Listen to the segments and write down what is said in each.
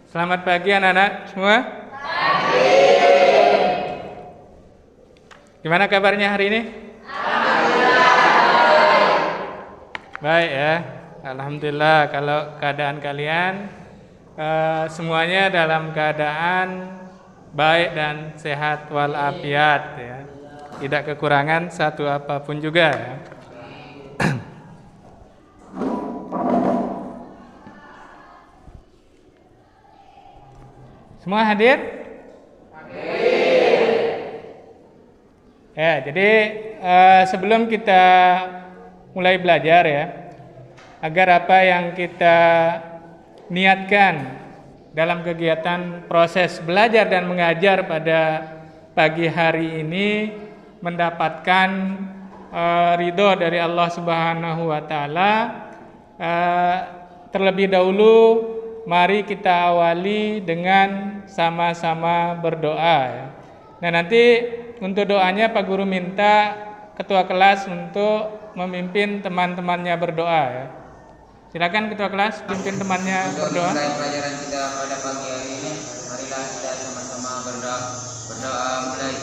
Selamat pagi anak-anak semua. Gimana kabarnya hari ini? Baik ya. Alhamdulillah kalau keadaan kalian semuanya dalam keadaan baik dan sehat walafiat ya. Tidak kekurangan satu apapun juga ya. Semua hadir? Ya, jadi sebelum kita mulai belajar ya, agar apa yang kita niatkan dalam kegiatan proses belajar dan mengajar pada pagi hari ini mendapatkan ridho dari Allah Subhanahu wa taala, terlebih dahulu mari kita awali dengan sama-sama berdoa ya. Nah, nanti untuk doanya Pak Guru minta ketua kelas untuk memimpin teman-temannya berdoa ya. Silakan ketua kelas pimpin temannya berdoa. Mulai pelajaran kita pada pagi hari ini, marilah kita sama-sama berdoa. Berdoa mulai.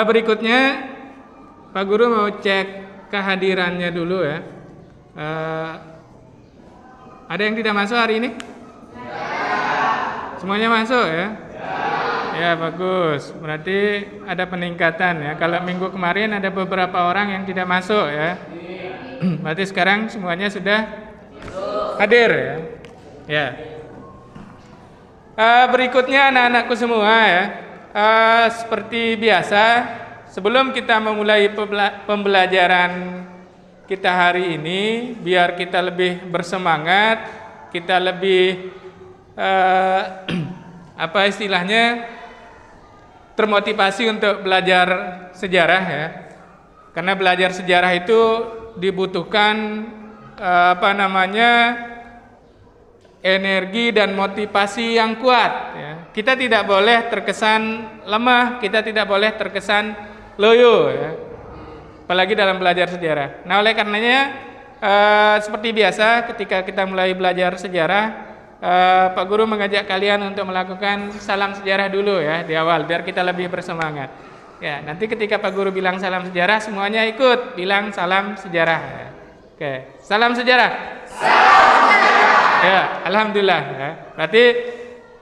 Berikutnya Pak Guru mau cek kehadirannya dulu ya. Ada yang tidak masuk hari ini? Semuanya masuk ya? Ya, bagus. Berarti ada peningkatan ya. Kalau minggu kemarin ada beberapa orang yang tidak masuk ya. Berarti sekarang semuanya sudah hadir ya. Ya. Berikutnya anak-anakku semua ya. Seperti biasa, sebelum kita memulai pembelajaran kita hari ini, biar kita lebih bersemangat, kita lebih apa istilahnya, termotivasi untuk belajar sejarah ya. Karena belajar sejarah itu dibutuhkan energi dan motivasi yang kuat ya. Kita tidak boleh terkesan lemah, kita tidak boleh terkesan loyo ya. Apalagi dalam belajar sejarah. Nah, oleh karenanya seperti biasa ketika kita mulai belajar sejarah, Pak Guru mengajak kalian untuk melakukan salam sejarah dulu ya di awal biar kita lebih bersemangat. Ya, nanti ketika Pak Guru bilang salam sejarah semuanya ikut bilang salam sejarah ya. Oke, salam sejarah. Ya, alhamdulillah ya. Berarti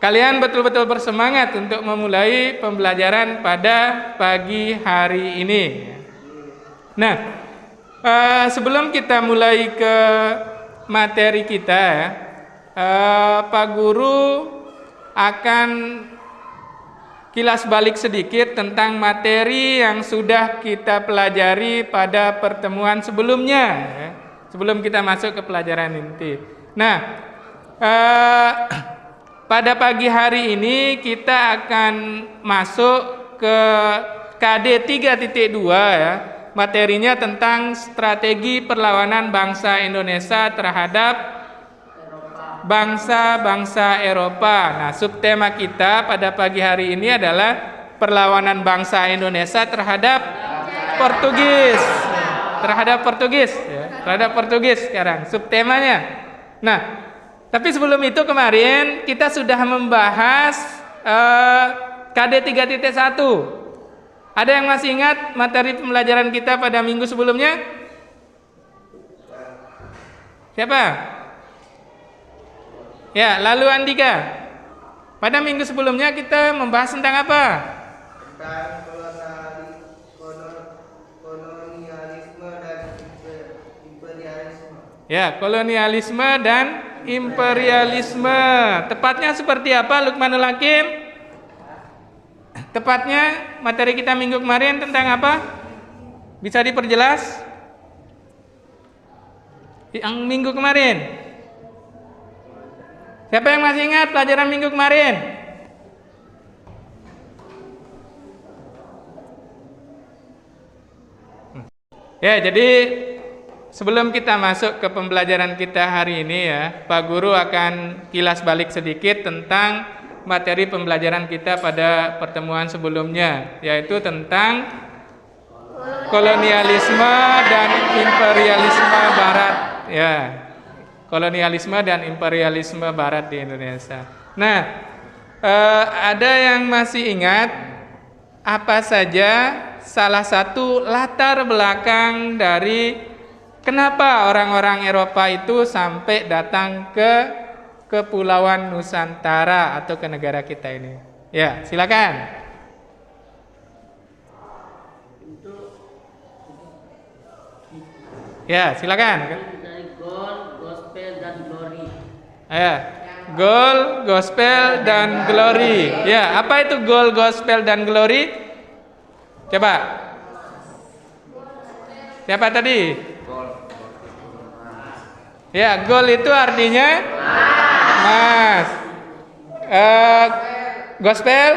kalian betul-betul bersemangat untuk memulai pembelajaran pada pagi hari ini. Nah, sebelum kita mulai ke materi kita ya, Pak Guru akan kilas balik sedikit tentang materi yang sudah kita pelajari pada pertemuan sebelumnya ya, sebelum kita masuk ke pelajaran inti. Nah, pada pagi hari ini kita akan masuk ke KD 3.2 ya. Materinya tentang strategi perlawanan bangsa Indonesia terhadap bangsa-bangsa Eropa. Nah, subtema kita pada pagi hari ini adalah perlawanan bangsa Indonesia terhadap Portugis. Terhadap Portugis ya. Terhadap Portugis sekarang subtemanya. Nah, Tapi sebelum itu kemarin kita sudah membahas KD 3.1. Ada yang masih ingat materi pembelajaran kita pada minggu sebelumnya? Siapa? Ya, lalu Andika. Pada minggu sebelumnya kita membahas tentang apa? Tentang kolonialisme dan imperialisme. Ya, kolonialisme dan imperialisme. Tepatnya seperti apa, Lukmanul Hakim? Tepatnya materi kita minggu kemarin tentang apa? Bisa diperjelas? Yang minggu kemarin. Siapa yang masih ingat pelajaran minggu kemarin? Ya, jadi sebelum kita masuk ke pembelajaran kita hari ini ya, Pak Guru akan kilas balik sedikit tentang materi pembelajaran kita pada pertemuan sebelumnya, yaitu tentang kolonialisme dan imperialisme barat ya. Kolonialisme dan imperialisme barat di Indonesia. Nah, ada yang masih ingat apa saja salah satu latar belakang dari kenapa orang-orang Eropa itu sampai datang ke Kepulauan Nusantara atau ke negara kita ini? Ya, silakan. Ya, silakan. Dari gold, gospel, dan glory. Ya, gold, gospel, dan glory. Ya, apa itu gold, gospel, dan glory? Coba. Siapa tadi? Ya, gold itu artinya Mas. Gospel?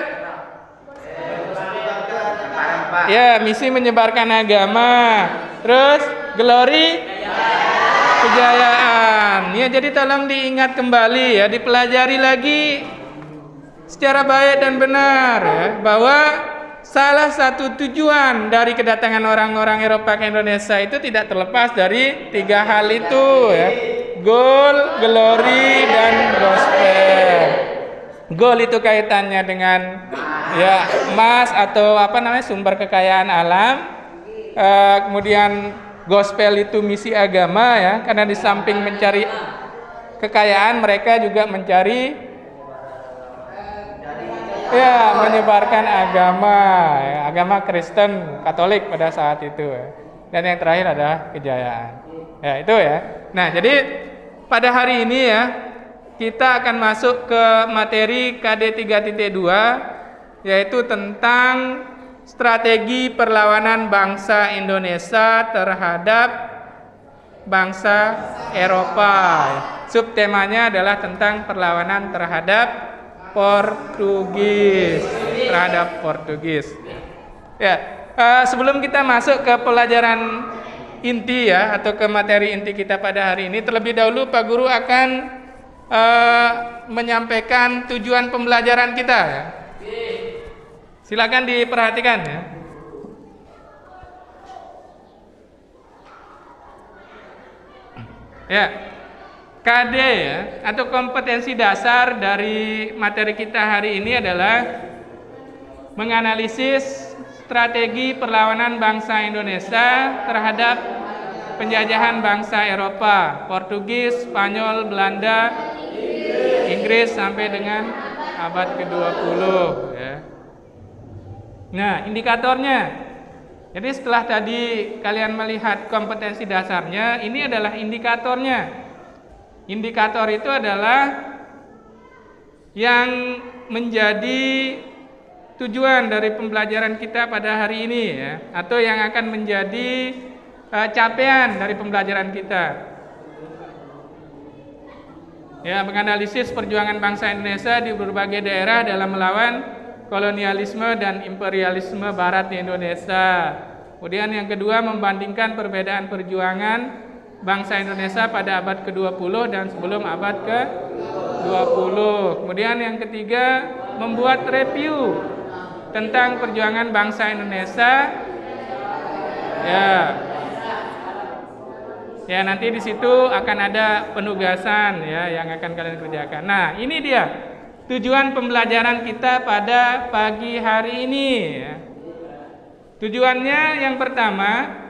Ya, misi menyebarkan agama. Terus glory? Kejayaan. Ya, jadi tolong diingat kembali ya, dipelajari lagi secara baik dan benar ya, bahwa salah satu tujuan dari kedatangan orang-orang Eropa ke Indonesia itu tidak terlepas dari 3 hal itu ya. Gold, glory, dan gospel. Gold itu kaitannya dengan ya emas atau apa namanya sumber kekayaan alam. Kemudian gospel itu misi agama ya, karena di samping mencari kekayaan mereka juga mencari ya menyebarkan agama ya, agama Kristen Katolik pada saat itu ya. Dan yang terakhir adalah kejayaan ya, itu ya. Nah, jadi pada hari ini ya kita akan masuk ke materi KD 3.2, yaitu tentang strategi perlawanan bangsa Indonesia terhadap bangsa Eropa. Subtemanya adalah tentang perlawanan terhadap Portugis, Ya, sebelum kita masuk ke pelajaran inti ya, atau ke materi inti kita pada hari ini, terlebih dahulu Pak Guru akan menyampaikan tujuan pembelajaran kita ya. Silakan diperhatikan ya. Ya, KD ya, atau kompetensi dasar dari materi kita hari ini adalah menganalisis strategi perlawanan bangsa Indonesia terhadap penjajahan bangsa Eropa, Portugis, Spanyol, Belanda, Inggris sampai dengan abad ke-20 ya. Nah, indikatornya. Jadi setelah tadi kalian melihat kompetensi dasarnya, ini adalah indikatornya. Indikator itu adalah yang menjadi tujuan dari pembelajaran kita pada hari ini ya, atau yang akan menjadi capaian dari pembelajaran kita. Ya, menganalisis perjuangan bangsa Indonesia di berbagai daerah dalam melawan kolonialisme dan imperialisme barat di Indonesia. Kemudian yang kedua, membandingkan perbedaan perjuangan bangsa Indonesia pada abad ke-20 dan sebelum abad ke-20. Kemudian yang ketiga, membuat review tentang perjuangan bangsa Indonesia ya, Ya, nanti di situ akan ada penugasan ya yang akan kalian kerjakan. Nah, ini dia tujuan pembelajaran kita pada pagi hari ini ya. Tujuannya yang pertama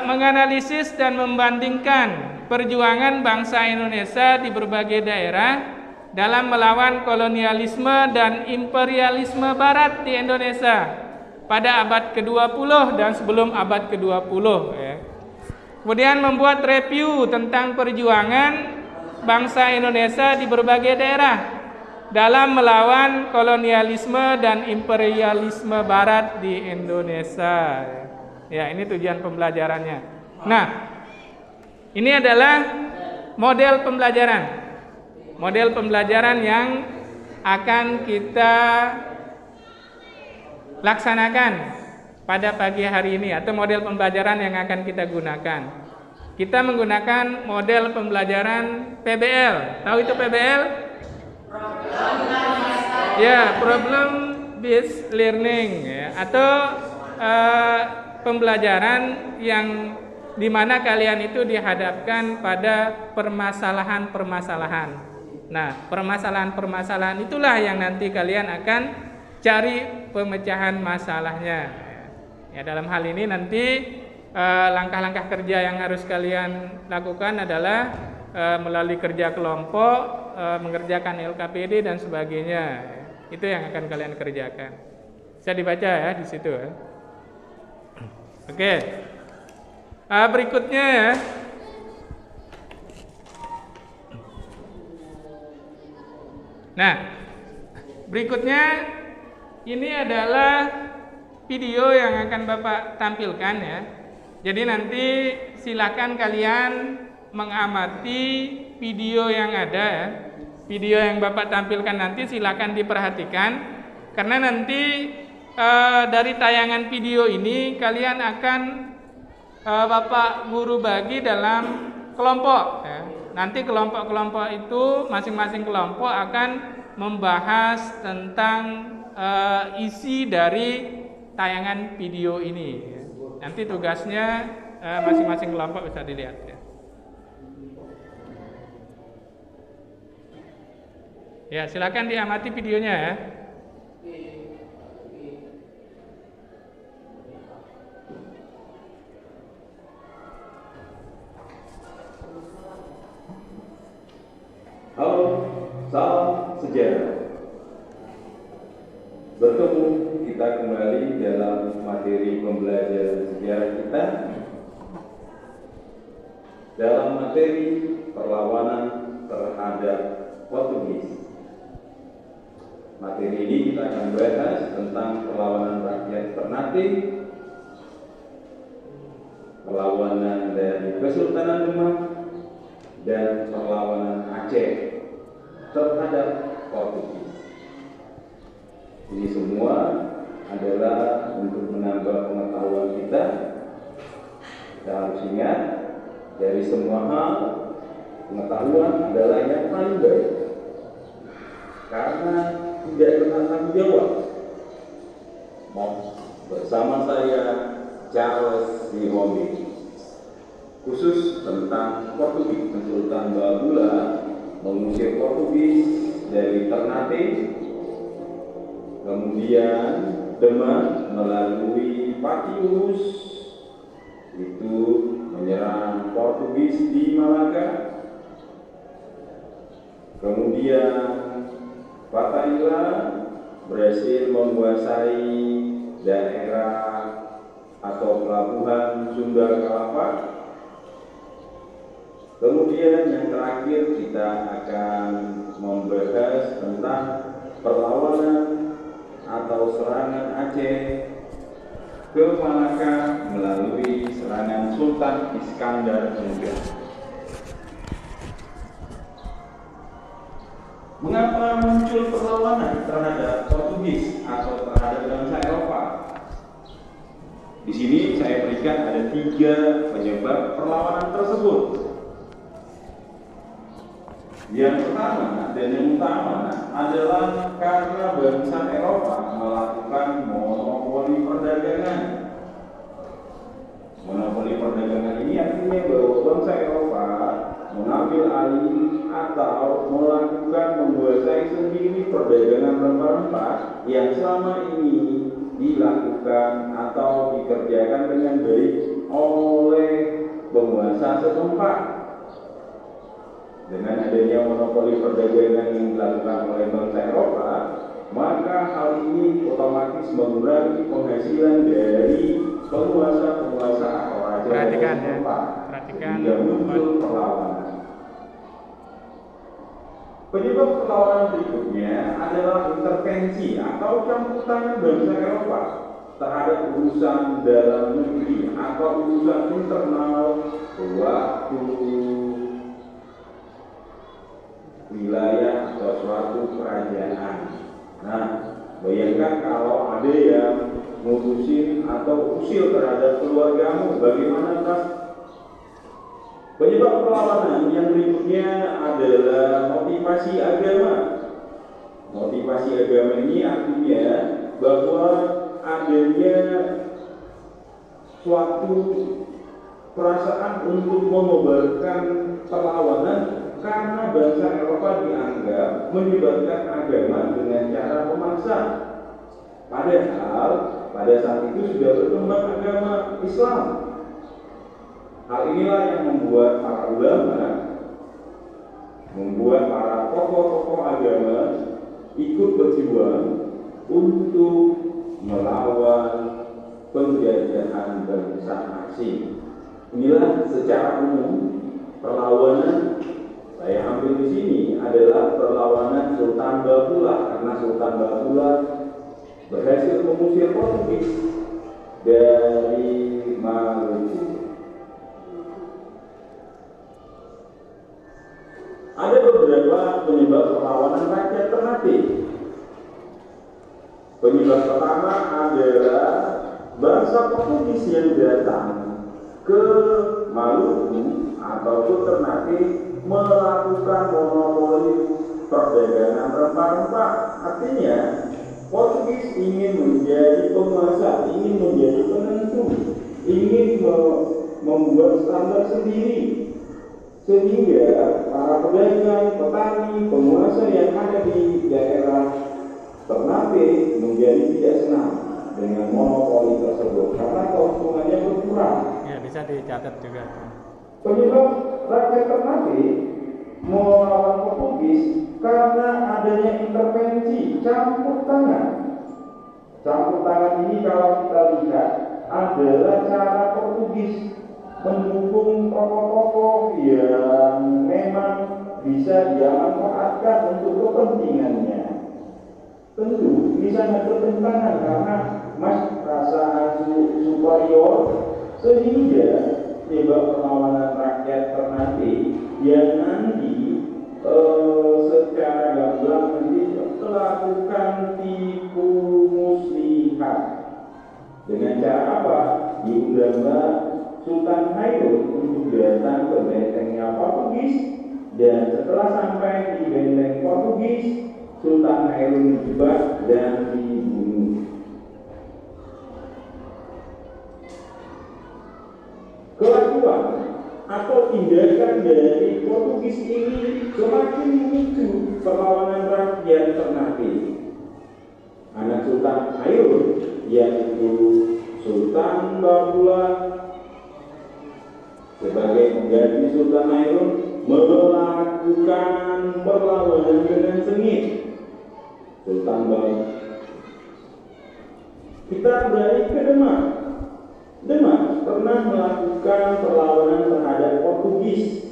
menganalisis dan membandingkan perjuangan bangsa Indonesia di berbagai daerah dalam melawan kolonialisme dan imperialisme barat di Indonesia pada abad ke-20 dan sebelum abad ke-20 ya. Kemudian membuat review tentang perjuangan bangsa Indonesia di berbagai daerah dalam melawan kolonialisme dan imperialisme barat di Indonesia. Ya, ini tujuan pembelajarannya. Nah, ini adalah model pembelajaran. Model pembelajaran yang akan kita laksanakan pada pagi hari ini, atau model pembelajaran yang akan kita gunakan. Kita menggunakan model pembelajaran PBL. Tahu itu PBL? Ya, problem based learning ya, atau pembelajaran yang dimana kalian itu dihadapkan pada permasalahan-permasalahan. Nah, permasalahan-permasalahan itulah yang nanti kalian akan cari pemecahan masalahnya. Ya, dalam hal ini nanti langkah-langkah kerja yang harus kalian lakukan adalah melalui kerja kelompok, mengerjakan LKPD dan sebagainya. Itu yang akan kalian kerjakan. Bisa dibaca ya di situ. Oke. Berikutnya ya. Nah, berikutnya ini adalah video yang akan Bapak tampilkan ya. Jadi nanti silakan kalian mengamati video yang ada ya. Video yang Bapak tampilkan nanti silakan diperhatikan, karena nanti dari tayangan video ini kalian akan Bapak guru bagi dalam kelompok ya. Nanti kelompok-kelompok itu masing-masing kelompok akan membahas tentang isi dari tayangan video ini. Nanti tugasnya masing-masing kelompok bisa dilihat ya. Ya, silakan diamati videonya ya. Halo, salam sejarah. Bertemu kita kembali dalam materi pembelajaran sejarah kita dalam materi perlawanan terhadap Portugis. Materi ini kita akan bahas tentang perlawanan rakyat Ternate, perlawanan dari Kesultanan Demak, dan perlawanan Aceh terhadap Portugis. Ini semua adalah untuk menambah pengetahuan kita. Kita harus ingat, dari semua hal, pengetahuan adalah yang paling baik, karena tidak pernah tanggung jawab. Bersama saya, Charles Dihombi, khusus tentang Portugis. Sultan Babula mengusir Portugis dari Ternate, kemudian Demak melalui Patius itu menyerang Portugis di Malaka, kemudian Fatahillah berhasil menguasai daerah atau pelabuhan Sunda Kelapa. Kemudian yang terakhir kita akan membahas tentang perlawanan atau serangan Aceh ke Malaka melalui serangan Sultan Iskandar Muda. Mengapa muncul perlawanan terhadap Portugis atau terhadap bangsa Eropa? Di sini saya berikan ada 3 penyebab perlawanan tersebut. Yang pertama dan yang utama adalah karena bangsa Eropa melakukan monopoli perdagangan. Monopoli perdagangan ini artinya bahwa bangsa Eropa mengambil alih atau melakukan menguasai sendiri perdagangan rempah-rempah yang selama ini dilakukan atau dikerjakan dengan baik oleh penguasa setempat. Dengan adanya monopoli perdagangan yang dilakukan oleh bangsa Eropa, maka hal ini otomatis mengurangi penghasilan dari penguasa-penguasa atau raja setempat, hingga muncul perlawanan. Penyebab perlawanan berikutnya adalah intervensi atau campur tangan bangsa Eropa terhadap urusan dalam negeri atau urusan internal suatu wilayah atau suatu kerajaan. Nah, bayangkan kalau ada yang ngurusin atau usil terhadap keluargamu, bagaimana tas? Penyebab perlawanan yang berikutnya adalah motivasi agama. Motivasi agama ini artinya bahwa adanya suatu perasaan untuk mengobarkan perlawanan karena bangsa Eropa dianggap menyebarkan agama dengan cara memaksa. Padahal pada saat itu sudah berkembang agama Islam. Hal inilah yang membuat para ulama, membuat para tokoh-tokoh agama ikut berjuang untuk melawan penjajahan bangsa asing. Inilah secara umum perlawanan. Saya ambil di sini adalah perlawanan Sultan Bakulah, karena Sultan Bakulah berhasil mengusir Portugis dari Maluku. Ada beberapa penyebab perlawanan rakyat Ternate. Penyebab pertama adalah bangsa Portugis yang datang ke Maluku atau ke Ternate melakukan monopoli perdagangan rempah-rempah. Artinya Portugis ingin menjadi penguasa, ingin menjadi penentu, ingin membuat standar sendiri, sehingga para pedagang, petani, penguasa yang ada di daerah Ternate menjadi tidak senang dengan monopoli tersebut karena keuntungannya berkurang. Ya, bisa dicatat juga. Penyebab rakyat Ternate melawan Portugis karena adanya intervensi campur tangan. Campur tangan ini kalau kita lihat adalah cara Portugis mendukung tokoh-tokoh yang memang bisa dia manfaatkan untuk kepentingannya. Tentu ini sangat bertentangan karena rasa superior, sehingga penyebab perlawanan rakyat Ternate yang nanti secara gamblang nanti melakukan tipu muslihat. Dengan cara apa? Diundanglah Sultan Hairun untuk datang ke bentengnya Portugis, dan setelah sampai di benteng Portugis, Sultan Hairun dijebak dan dibunuh. Kelakuan atau tindakan dari Portugis ini semakin memicu perlawanan rakyat Ternate. Anak Sultan Hairun, yaitu Sultan Bakulah, sebagai pengganti Sultan Hairun, melakukan perlawanan dengan sengit. Sultan Bakulah. Kita beralih ke Demak. Demak pernah melakukan perlawanan terhadap Portugis.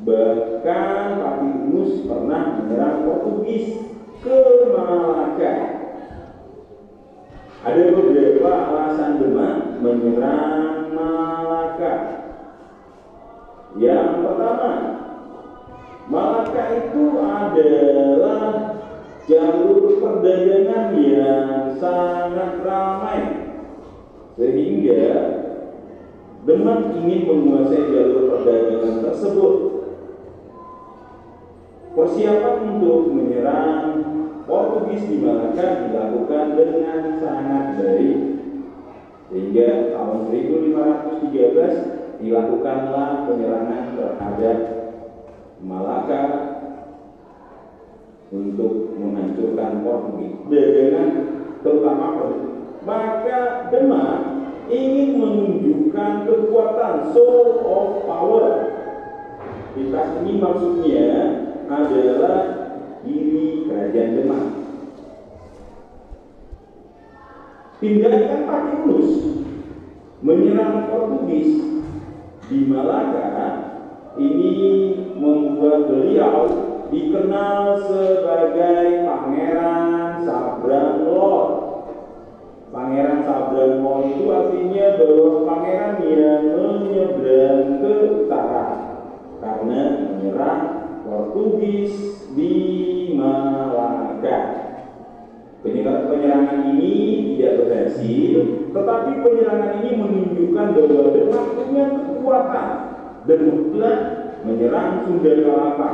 Bahkan Patih Yunus pernah menyerang Portugis ke Malaka. Ada beberapa alasan Demak menyerang Malaka. Yang pertama, Malaka itu adalah jalur perdagangan yang sangat ramai, sehingga Demak ingin menguasai jalur perdagangan tersebut. Persiapan untuk menyerang Portugis di Malaka dilakukan dengan sangat baik, sehingga tahun 1500 1413 dilakukanlah penyerangan terhadap Malaka untuk menghancurkan Portugis. Dengan terutama maka Demak ingin menunjukkan kekuatan soul of power. Kitab ini maksudnya adalah diri kerajaan Demak. Tindakan Patiunus menyerang Portugis di Malaka ini membuat beliau dikenal sebagai Pangeran Sabrang Lor. Pangeran Sabrang Lor itu artinya bahwa pangeran yang menyeberang ke utara karena menyerang Portugis di Malaka. Penyerangan ini tidak berhasil, tetapi penyerangan ini menunjukkan bahwa Demak punya kekuatan dan mutlak menyerang Sunda Kelapa.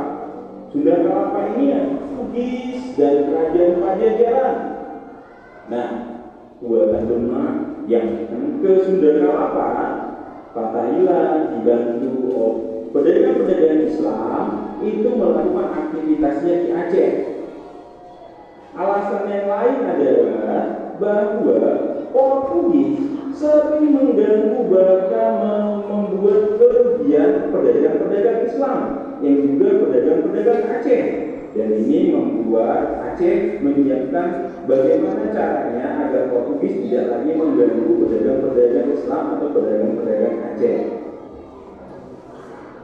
Sunda Kelapa ini ya Portugis dan kerajaan Pajajaran. Nah, buatan Demak yang ke Sunda Kelapa, Fatahillah dibantu pedagang-pedagang Islam itu melakukan aktivitasnya di Aceh. Alasan yang lain adalah bahwa Portugis sering mengganggu bahkan membuat kerugian pedagang-pedagang Islam yang juga pedagang-pedagang Aceh, dan ini membuat Aceh menyiapkan bagaimana caranya agar Portugis tidak lagi mengganggu pedagang-pedagang Islam atau pedagang-pedagang Aceh.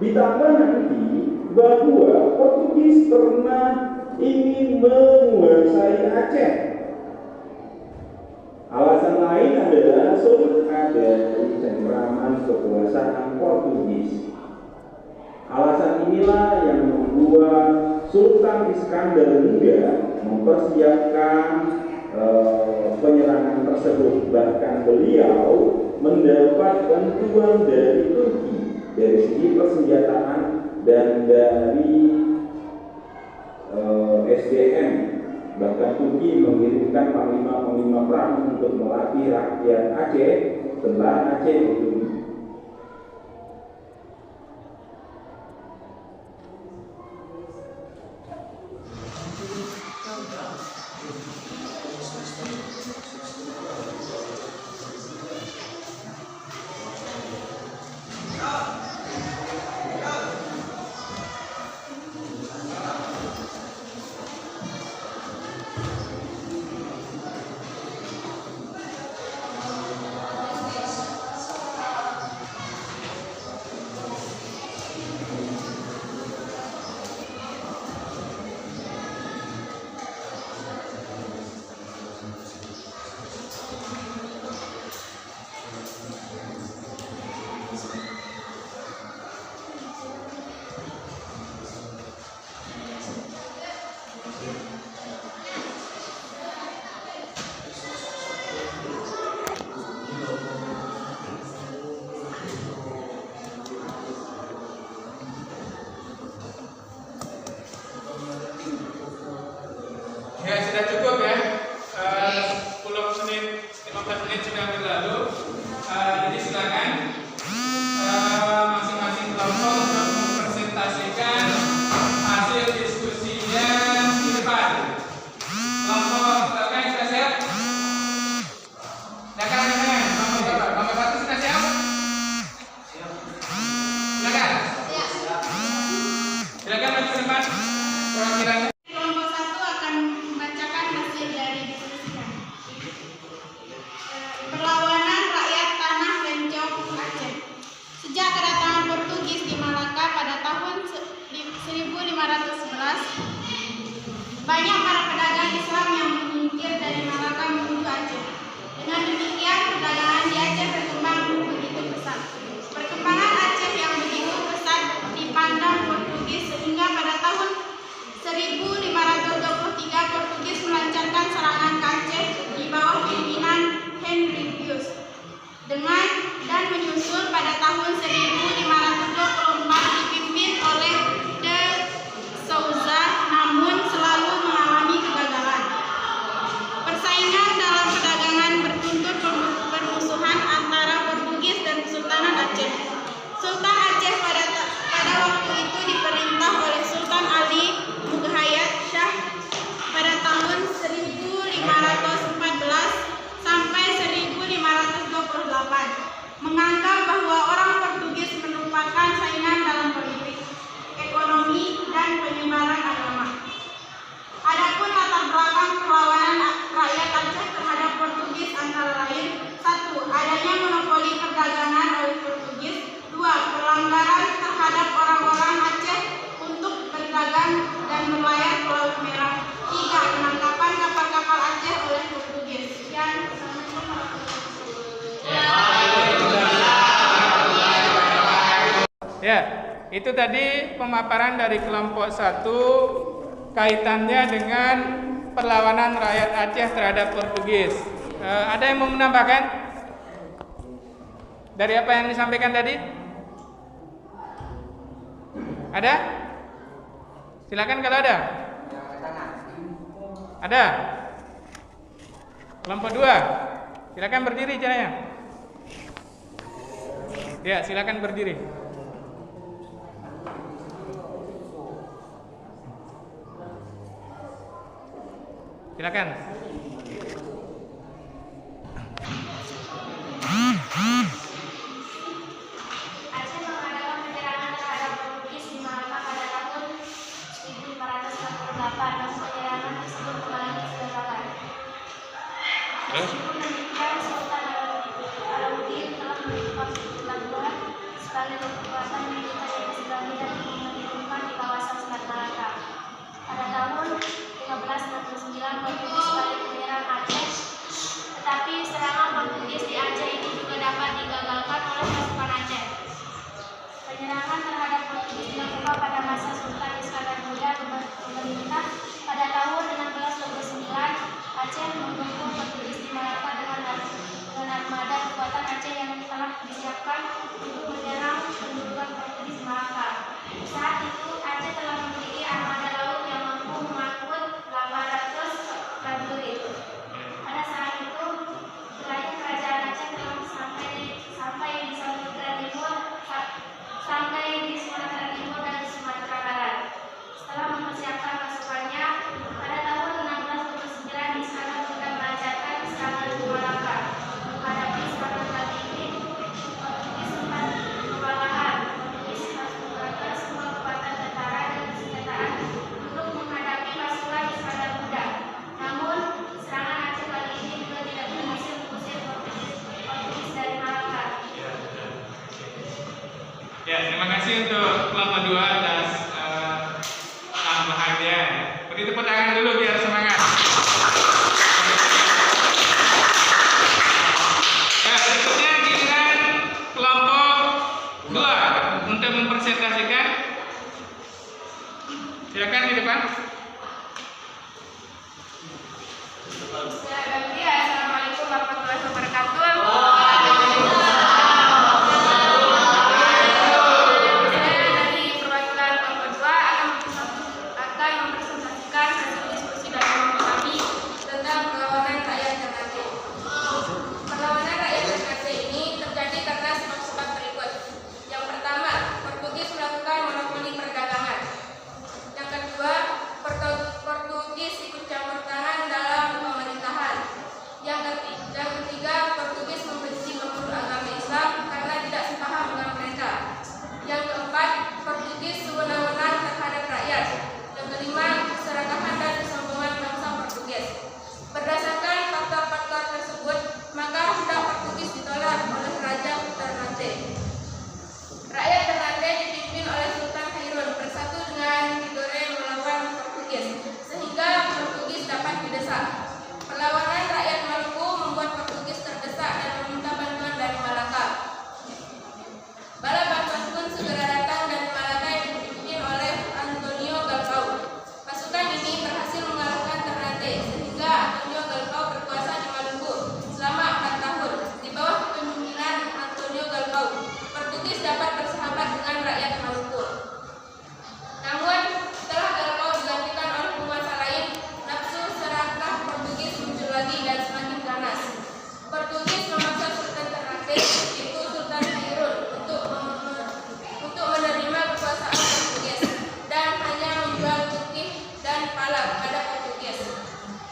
Ditambah nanti bahwa Portugis pernah ingin menguasai Aceh. Alasan lain adalah sulit ada cengkraman kekuasaan Portugis. Alasan inilah yang membuat Sultan Iskandar Muda mempersiapkan penyerangan tersebut. Bahkan beliau mendapat bantuan dari Turki dari segi persenjataan dan dari SDM. Bahkan Turki mengirimkan panglima-panglima perang untuk melatih rakyat Aceh, tentara Aceh itu. Ya, sudah cukup ya. 10 menit, 15 menit sudah berlalu. Jadi silakan masing-masing kelompok untuk mempresentasikan hasil diskusinya di depan. Kelompok silakan, sudah siap? Silakan, kelompok 1 sudah siap? Silakan. Silakan maju ke depan. Perwakilannya. Perlawanan rakyat tanah Lencong Aceh. Sejak kedatangan Portugis di Malaka pada tahun 1511, banyak para pedagang Islam yang menyingkir dari Malaka menuju Aceh. Dengan demikian, perdagangan di Aceh berkembang begitu pesat. Perkembangan Aceh yang begitu pesat dipandang Portugis sehingga pada tahun 1523 Portugis melancarkan serangan ke Aceh di bawah pimpinan Henry Pius dan menyusul pada tahun 1524 dipimpin oleh De Souza, namun selalu mengalami Itu tadi pemaparan dari kelompok 1 kaitannya dengan perlawanan rakyat Aceh terhadap Portugis. Ada yang mau menambahkan dari apa yang disampaikan tadi? Ada? Silakan kalau ada. Ada? Kelompok 2, silakan berdiri Jaya. Ya, silakan berdiri. Silakan. Aceh mengadakan penyerangan terhadap Portugis di Malaka pada tahun 1548. Namun penyerangan tersebut mengalami kegagalan. Meskipun demikian, Sultan Alauddin telah menentukan pelabuhan sebagai kekuatan militer yang berani dan menurunkan di kawasan Selat Malaka. Pada tahun 1569, Portugis balik menyerang Aceh, tetapi serangan Portugis di Aceh ini juga dapat digagalkan oleh pasukan Aceh. Penyerangan terhadap Portugis dilakukan pada masa Sultan Iskandar Muda memerintah. Pada tahun 1629, Aceh menggempur Portugis di Malaka dengan armada kekuatan Aceh yang telah disiapkan untuk menyerang pendudukan Portugis di Malaka. Saat itu Aceh telah memiliki armada laut yang mampu mengangkut 800 prajurit. Pada saat itu, wilayah kerajaan Aceh telah sampai di Sumatera Timur dan Sumatera Barat. Setelah mempersiapkan pasukannya, pada tahun 1629 Iskandar Muda melancarkan serangan di Malaka. Menghadapi serangan kali ini, Portugis sempat kewalahan. Portugis harus mengerahkan semua kekuatan tentara dan persenjataan untuk menghadapi pasukan Iskandar Muda. Namun, serangan Aceh kali ini juga tidak berhasil mengusir Portugis dari Malaka. Ya, terima kasih untuk kelompok 2 atas tambahannya. Beri tepuk tangan dulu biar semangat. Ya, berikutnya giliran kelompok 2 untuk mempresentasikan. Silakan di depan. Assalamualaikum warahmatullahi wabarakatuh. Saya dari perwakilan kelompok 2 akan mempresentasikan hasil diskusi dari kelompok kami tentang perlawanan rakyat Ternate. Perlawanan rakyat Ternate ini terjadi karena sebab-sebab berikut. Yang pertama, Portugis melakukan monopoli perdagangan. Yang kedua, Portugis ikut campur tangan dalam pemerintahan. Yang ketiga, Portugis membenci pemeluk agama Islam karena tidak sepaham dengan mereka. Yang keempat, Portugis sewenang-wenang terhadap rakyat. Yang kelima, keserakahan dan kesombongan bangsa Portugis. Berdasarkan faktor-faktor tersebut, maka hendak Portugis ditolak oleh Raja Ternate. Rakyat Ternate dipimpin oleh Sultan Hairun bersatu dengan Tidore melawan Portugis, sehingga Portugis dapat didesak. Perlawanan rakyat Maluku membuat Portugis terdesak dan meminta bantuan dari Malaka. Bala bantuan pun segera datang dari Malaka yang dipimpin oleh Antonio Galvão. Pasukan ini berhasil mengalahkan Ternate, sehingga Antonio Galvão berkuasa di Maluku selama 4 tahun. Di bawah kepemimpinan Antonio Galvão, Portugis dapat bersahabat dengan rakyat Maluku. Namun, setelah Galvão digantikan oleh penguasa lain, nafsu serakah Portugis muncul lagi dan semakin ganas. Portugis memaksa Sultan Ternate, yaitu Sultan Hairun, untuk menerima kekuasaan Portugis dan hanya menjual putih dan pala kepada Portugis.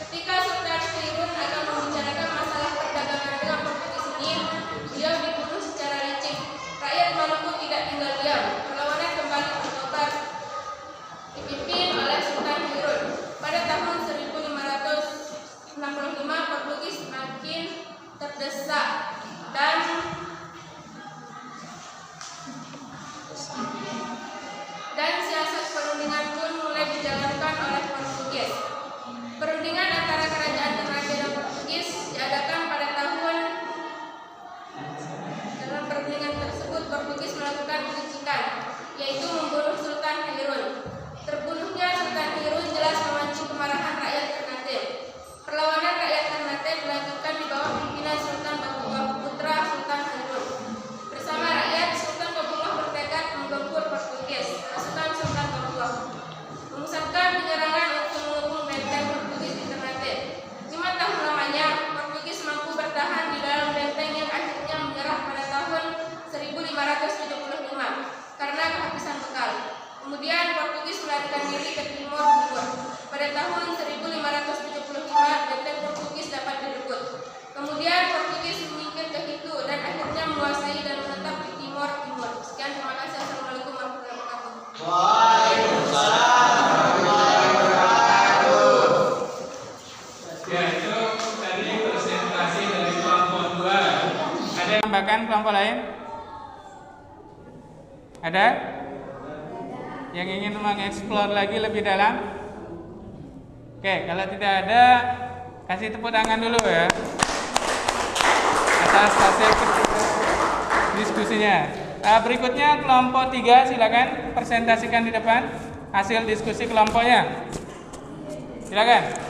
Ketika Sultan Hairun akan membicarakan masalah perdagangan dengan Portugis ini, beliau dibunuh secara licik. Rakyat Maluku tidak tinggal diam. Perlawanan kembali berkobar dipimpin oleh Sultan Hairun. Pada tahun 1565, Portugis makin terdesak dan siasat perundingan pun mulai dijalankan oleh Portugis. Silakan kelompok lain. Ada yang ingin mengeksplor lagi lebih dalam? Oke, kalau tidak ada, kasih tepuk tangan dulu ya atas hasil diskusinya. Berikutnya kelompok 3, silakan presentasikan di depan hasil diskusi kelompoknya. Silakan.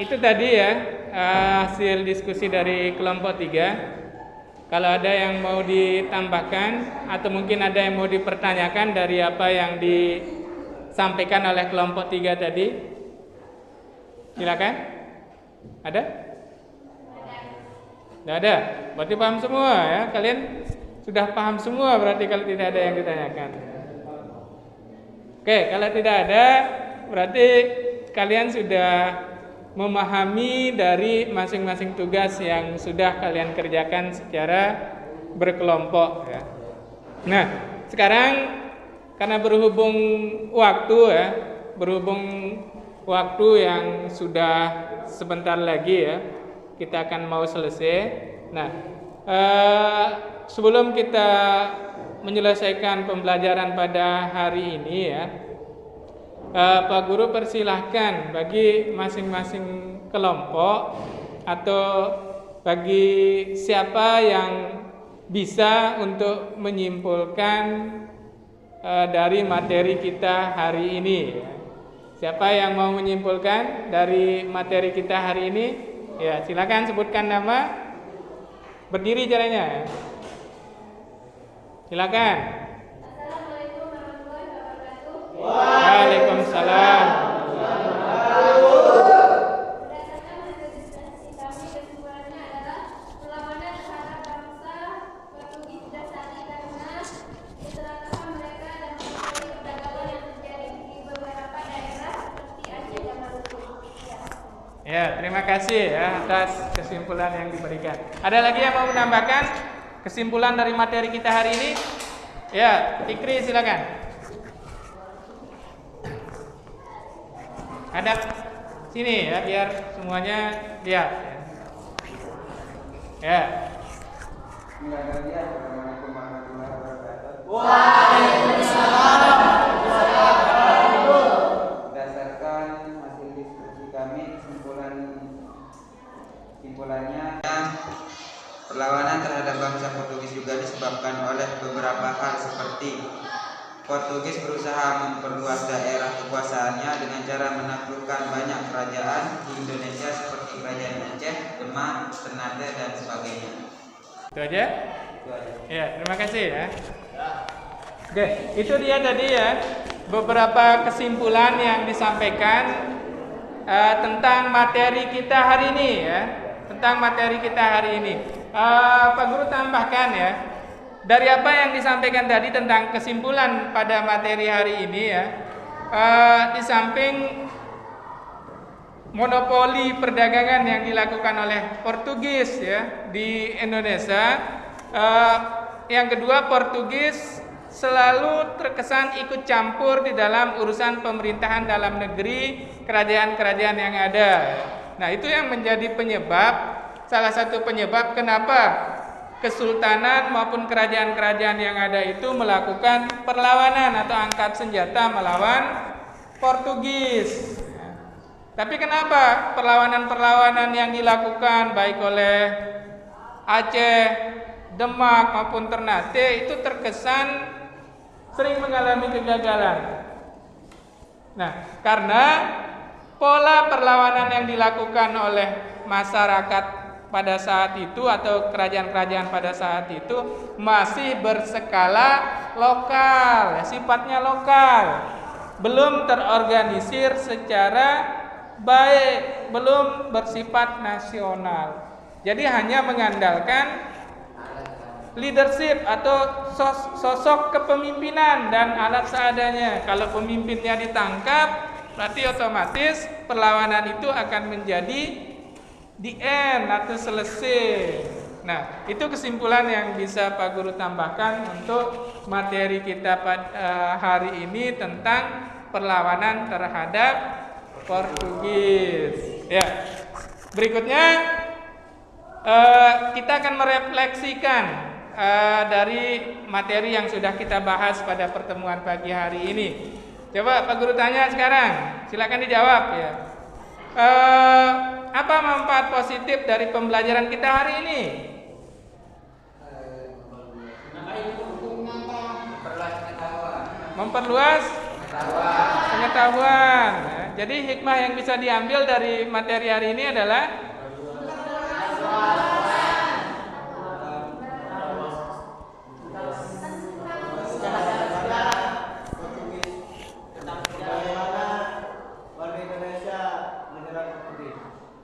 Itu tadi ya hasil diskusi dari kelompok 3. Kalau ada yang mau ditambahkan atau mungkin ada yang mau dipertanyakan dari apa yang disampaikan oleh kelompok 3 tadi, silakan. Ada? Tidak ada. Berarti paham semua ya. Kalian sudah paham semua berarti kalau tidak ada yang ditanyakan. Oke, kalau tidak ada berarti kalian sudah memahami dari masing-masing tugas yang sudah kalian kerjakan secara berkelompok ya. Nah, sekarang karena berhubung waktu yang sudah sebentar lagi ya, kita akan mau selesai. Nah, sebelum kita menyelesaikan pembelajaran pada hari ini ya, Pak Guru persilahkan bagi masing-masing kelompok atau bagi siapa yang bisa untuk menyimpulkan dari materi kita hari ini. Siapa yang mau menyimpulkan dari materi kita hari ini? Ya, silakan sebutkan nama. Berdiri caranya ya. Silakan. Assalamualaikum warahmatullahi wabarakatuh. Waalaikumsalam. Berdasarkan hasil diskusi kami, kesimpulannya adalah perlawanan terhadap bangsa Portugis tidak sadi karena keserakahan mereka dan monopoli perdagangan yang terjadi di beberapa daerah seperti Aceh dan Maluku. Ya, terima kasih ya atas kesimpulan yang diberikan. Ada lagi yang mau menambahkan kesimpulan dari materi kita hari ini? Ya, Fikri silakan. Hadap sini ya biar semuanya lihat ya. Ya. Assalamualaikum warahmatullahi wabarakatuh. Berdasarkan hasil diskusi kami, kesimpulannya perlawanan terhadap bangsa Portugis juga disebabkan oleh beberapa hal seperti Portugis berusaha memperluas daerah kekuasaannya dengan cara menaklukkan banyak kerajaan di Indonesia seperti Kerajaan Aceh, Demak, Ternate, dan sebagainya. Itu aja? Itu aja. Ya, terima kasih ya. Oke, itu dia tadi ya beberapa kesimpulan yang disampaikan tentang materi kita hari ini ya. Tentang materi kita hari ini. Pak Guru tambahkan ya. Dari apa yang disampaikan tadi tentang kesimpulan pada materi hari ini ya, di samping monopoli perdagangan yang dilakukan oleh Portugis ya di Indonesia, yang kedua Portugis selalu terkesan ikut campur di dalam urusan pemerintahan dalam negeri kerajaan-kerajaan yang ada. Nah, itu yang menjadi penyebab, salah satu penyebab kenapa kesultanan maupun kerajaan-kerajaan yang ada itu melakukan perlawanan atau angkat senjata melawan Portugis. Tapi kenapa perlawanan-perlawanan yang dilakukan baik oleh Aceh, Demak maupun Ternate itu terkesan sering mengalami kegagalan? Nah, karena pola perlawanan yang dilakukan oleh masyarakat pada saat itu atau kerajaan-kerajaan pada saat itu masih berskala lokal, sifatnya lokal, belum terorganisir secara baik, belum bersifat nasional. Jadi hanya mengandalkan leadership atau sosok kepemimpinan dan alat seadanya. Kalau pemimpinnya ditangkap, berarti otomatis perlawanan itu akan menjadi the end atau selesai. Nah, itu kesimpulan yang bisa Pak Guru tambahkan untuk materi kita pada hari ini tentang perlawanan terhadap Portugis. Ya, berikutnya kita akan merefleksikan dari materi yang sudah kita bahas pada pertemuan pagi hari ini. Coba Pak Guru tanya sekarang, silakan dijawab ya. Apa manfaat positif dari pembelajaran kita hari ini? Memperluas pengetahuan. Jadi hikmah yang bisa diambil dari materi hari ini adalah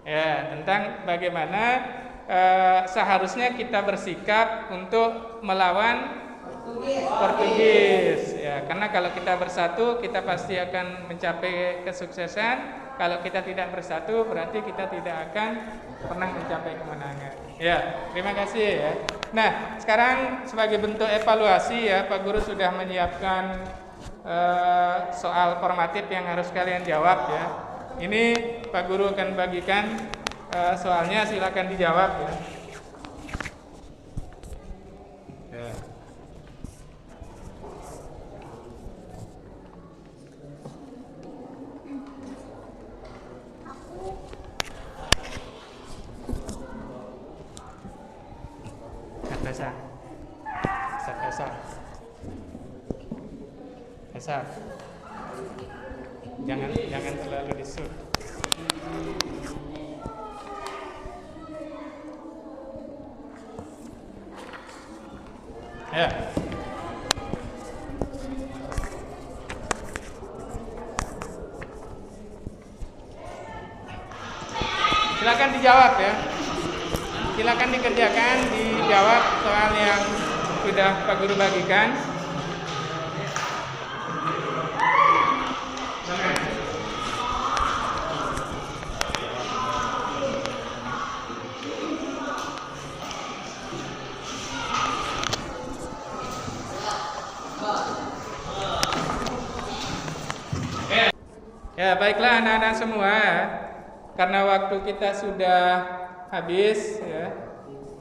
ya, tentang bagaimana seharusnya kita bersikap untuk melawan Portugis. Ya, karena kalau kita bersatu, kita pasti akan mencapai kesuksesan. Kalau kita tidak bersatu, berarti kita tidak akan pernah mencapai kemenangan. Ya, terima kasih ya. Nah, sekarang sebagai bentuk evaluasi ya, Pak Guru sudah menyiapkan soal formatif yang harus kalian jawab ya. Ini Pak Guru akan bagikan soalnya, silakan dijawab ya. Ya. Besar. Jangan terlalu disut. Ya. Silakan dijawab ya. Silakan dikerjakan, dijawab soal yang sudah Pak Guru bagikan. Ya, baiklah anak-anak semua, karena waktu kita sudah habis ya,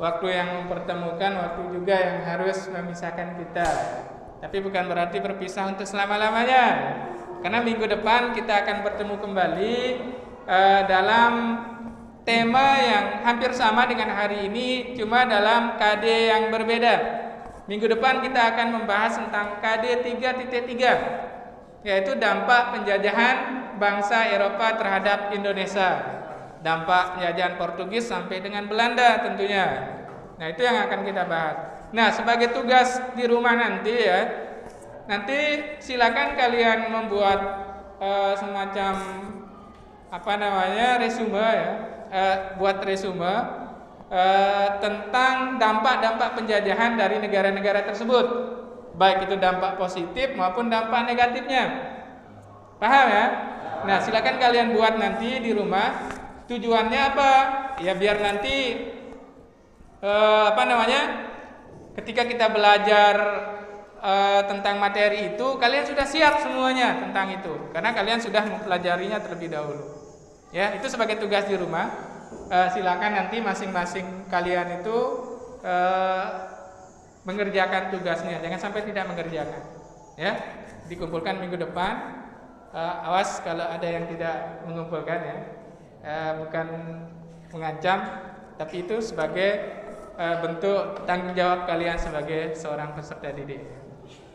waktu yang mempertemukan, waktu juga yang harus memisahkan kita. Tapi bukan berarti berpisah untuk selama-lamanya. Karena minggu depan kita akan bertemu kembali dalam tema yang hampir sama dengan hari ini, cuma dalam KD yang berbeda. Minggu depan kita akan membahas tentang KD 3.3, yaitu dampak penjajahan bangsa Eropa terhadap Indonesia. Dampak penjajahan Portugis sampai dengan Belanda tentunya. Nah, itu yang akan kita bahas. Nah, sebagai tugas di rumah nanti ya, nanti silakan kalian membuat semacam resume ya, buat resume tentang dampak-dampak penjajahan dari negara-negara tersebut, baik itu dampak positif maupun dampak negatifnya. Paham ya? Nah, silakan kalian buat nanti di rumah. Tujuannya apa? Ya biar nanti ketika kita belajar tentang materi itu, kalian sudah siap semuanya tentang itu, karena kalian sudah mempelajarinya terlebih dahulu. Ya, itu sebagai tugas di rumah. Silakan nanti masing-masing kalian itu mengerjakan tugasnya. Jangan sampai tidak mengerjakan. Ya, dikumpulkan minggu depan. Awas kalau ada yang tidak mengumpulkan ya. Bukan mengancam, tapi itu sebagai bentuk tanggung jawab kalian sebagai seorang peserta didik.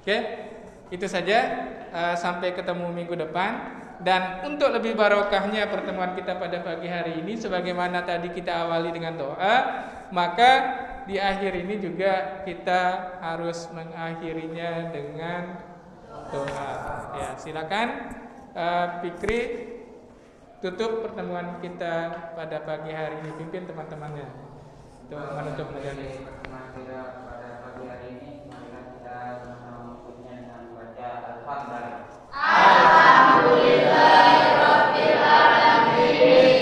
Oke, itu saja. Sampai ketemu minggu depan. Dan untuk lebih barokahnya pertemuan kita pada pagi hari ini, sebagaimana tadi kita awali dengan doa, maka di akhir ini juga kita harus mengakhirinya dengan doa. Ya, silakan Fikri tutup pertemuan kita pada pagi hari ini, pimpin teman-temannya untuk menutup majelis. Pertemuan kita pada pagi hari ini, marilah kita menutupnya dengan baca Al-Fatihah. Alhamdulillahirobbilalamin.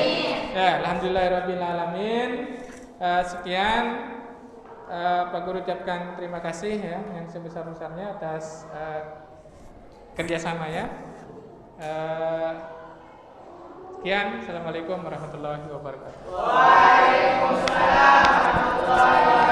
Ya, alhamdulillahirobbilalamin. Sekian, Pak Guru ucapkan terima kasih ya yang sebesar-besarnya atas kerjasama ya. Sekian, assalamualaikum warahmatullahi wabarakatuh. Waalaikumsalam warahmatullahi wabarakatuh.